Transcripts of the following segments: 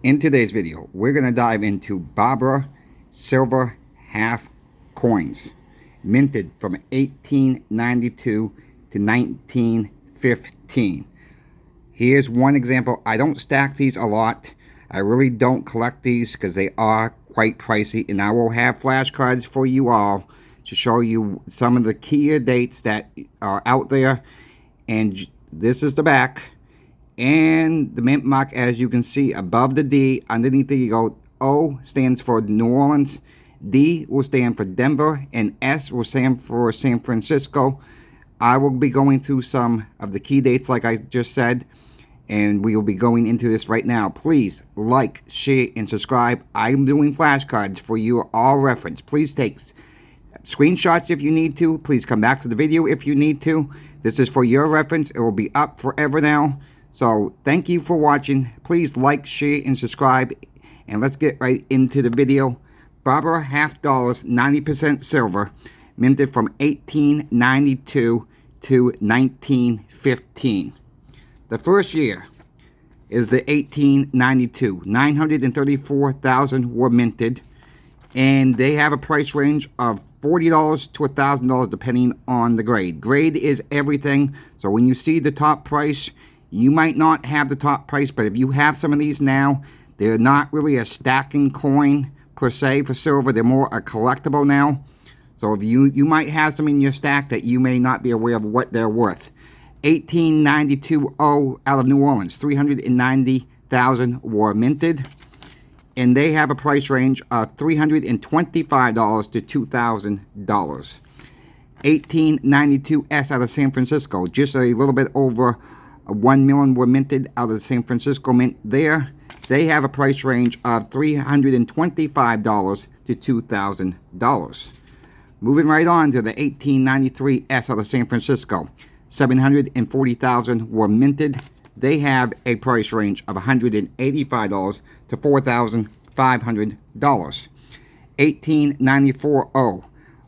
In today's video, we're going to dive into Barber silver half coins, minted from 1892 to 1915. Here's one example. I don't stack these a lot. I really don't collect these because they are quite pricey, and I will have flashcards for you all to show you some of the key dates that are out there. And this is the back. And the mint mark, as you can see above the D, underneath it you go, O stands for New Orleans, D will stand for Denver, and S will stand for San Francisco. I will be going through some of the key dates like I just said, and we will be going into this right now. Please like, share, and subscribe. I'm doing flashcards for you all reference. Please take screenshots if you need to. Please come back to the video if you need to. This is for your reference. It will be up forever now. So thank you for watching. Please like, share, and subscribe. And let's get right into the video. Barber half dollars, 90% silver, minted from 1892 to 1915. The first year is the 1892. 934,000 were minted. And they have a price range of $40 to $1,000 depending on the grade. Grade is everything. So when you see the top price, you might not have the top price, but if you have some of these now, they're not really a stacking coin per se for silver. They're more a collectible now. So if you might have some in your stack that you may not be aware of what they're worth. 1892 O out of New Orleans, 390,000 were minted. And they have a price range of $325 to $2,000. 1892 S out of San Francisco, just a little bit over 1 million were minted out of the San Francisco Mint there. They have a price range of $325 to $2,000. Moving right on to the 1893 S out of San Francisco. 740,000 were minted. They have a price range of $185 to $4,500. 1894 O.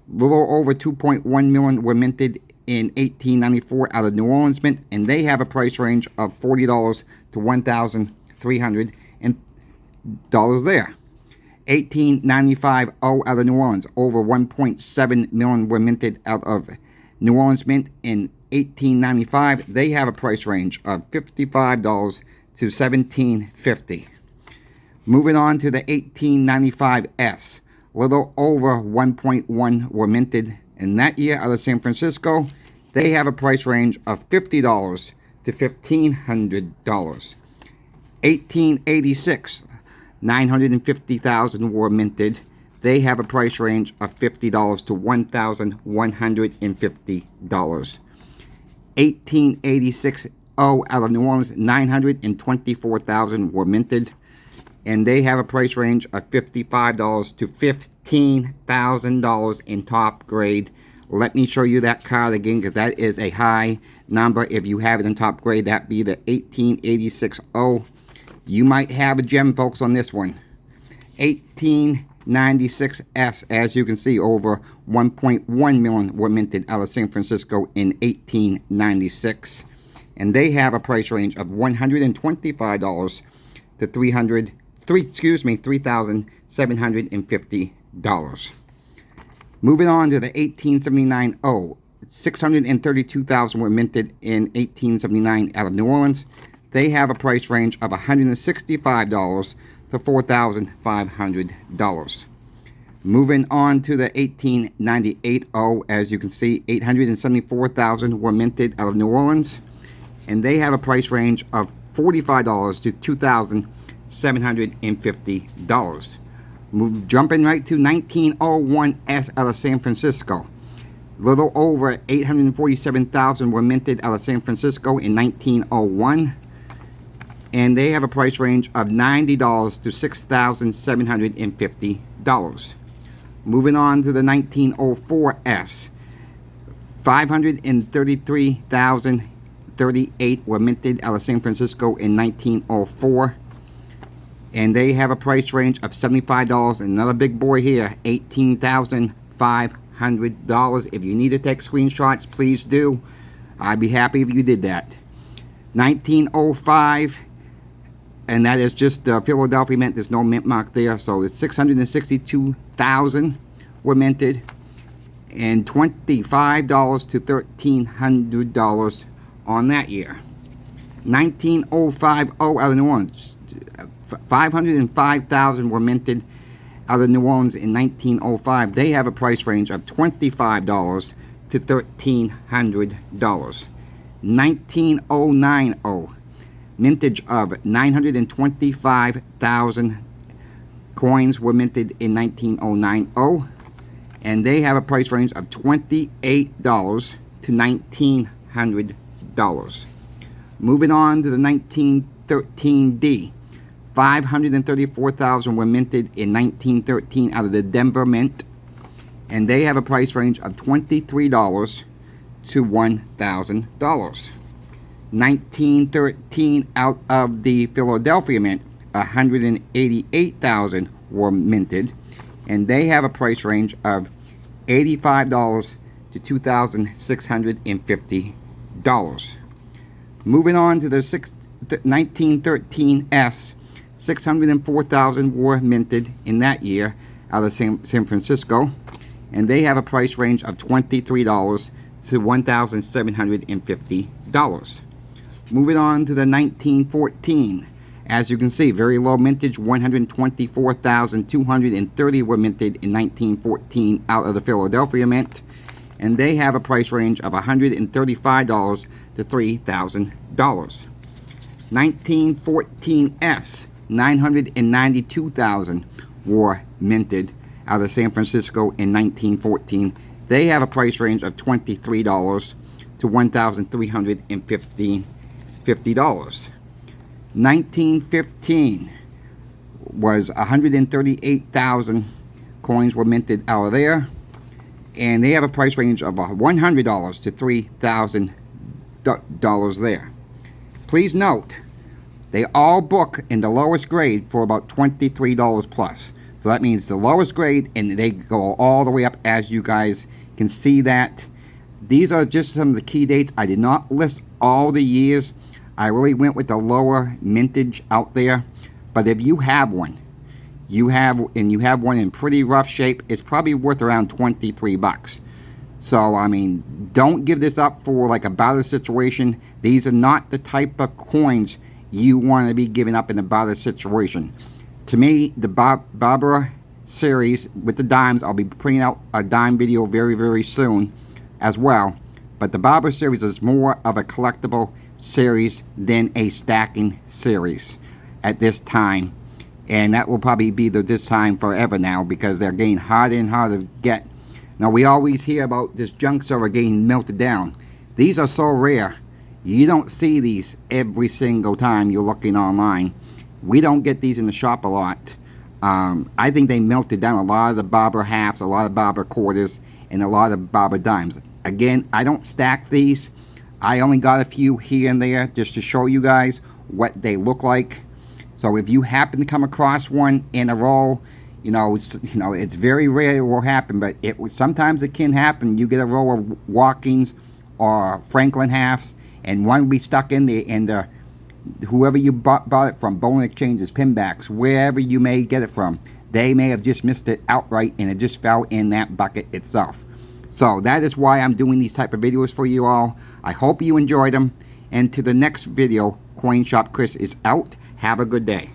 Little over 2.1 million were minted in 1894 out of New Orleans Mint, and they have a price range of $40 to $1,300 there. 1895 O out of New Orleans, over 1.7 million were minted out of New Orleans Mint in 1895. They have a price range of $55 to $1,750. Moving on to the 1895 S, little over 1.1 were minted in that year out of San Francisco. They have a price range of $50 to $1,500. 1886, 950,000 were minted. They have a price range of $50 to $1,150. 1886 O out of New Orleans, 924,000 were minted. And they have a price range of $55 to $15,000 in top grade. Let me show you that card again, because that is a high number. If you have it in top grade, that'd be the 1886 O. You might have a gem, folks, on this one. 1896 S, as you can see, over 1.1 million were minted out of San Francisco in 1896. And they have a price range of $125 to $3,750. Moving on to the 1879 O. 632,000 were minted in 1879 out of New Orleans. They have a price range of $165 to $4,500. Moving on to the 1898 O, as you can see, 874,000 were minted out of New Orleans, and they have a price range of $45 to $2,750. Jumping right to 1901 S out of San Francisco. Little over 847,000 were minted out of San Francisco in 1901. And they have a price range of $90 to $6,750. Moving on to the 1904 S. 533,038 were minted out of San Francisco in 1904. And they have a price range of $75. Another big boy here, $18,500. If you need to take screenshots, please do. I'd be happy if you did that. 1905 and that is just Philadelphia mint. There's no mint mark there. So it's 662,000 were minted, and $25 to $1,300 on that year. 19050 out of New Orleans, 505,000 were minted out of New Orleans in 1905. They have a price range of $25 to $1,300. 19090, mintage of 925,000 coins were minted in 19090, and they have a price range of $28 to $1,900. Moving on to the 1913D, 534,000 were minted in 1913 out of the Denver Mint, and they have a price range of $23 to $1,000. 1913 out of the Philadelphia Mint, 188,000 were minted, and they have a price range of $85 to $2,650. Moving on to the 1913S, 604,000 were minted in that year out of San Francisco, and they have a price range of $23 to $1,750. Moving on to the 1914, as you can see, very low mintage, 124,230 were minted in 1914 out of the Philadelphia Mint, and they have a price range of $135 to $3,000. 1914S, 992,000 were minted out of San Francisco in 1914. They have a price range of $23 to $1,350. 1915 was 138,000 coins were minted out of there, and they have a price range of $100 to $3,000 there. Please note, they all book in the lowest grade for about $23 plus. So that means the lowest grade, and they go all the way up, as you guys can see that. These are just some of the key dates. I did not list all the years. I really went with the lower mintage out there. But if you have one, you have one in pretty rough shape, it's probably worth around 23 bucks. So, I mean, don't give this up for like a barter situation. These are not the type of coins you want to be giving up in a barter situation. To me, the Barber series with the dimes, I'll be putting out a dime video very, very soon as well. But the Barber series is more of a collectible series than a stacking series at this time. And that will probably be this time forever now, because they're getting harder and harder to get. Now, we always hear about this junk silver getting melted down. These are so rare. You don't see these every single time you're looking online. We don't get these in the shop a lot. I think they melted down a lot of the Barber halves, a lot of Barber quarters, and a lot of Barber dimes. Again, I don't stack these. I only got a few here and there just to show you guys what they look like. So if you happen to come across one in a roll, it's very rare it will happen, but sometimes it can happen. You get a roll of Walkings or Franklin halves, and one will be stuck in there, and whoever you bought it from, Bone Exchanges, Pinbacks, wherever you may get it from, they may have just missed it outright, and it just fell in that bucket itself. So that is why I'm doing these type of videos for you all. I hope you enjoyed them, and to the next video, Coin Shop Chris is out. Have a good day.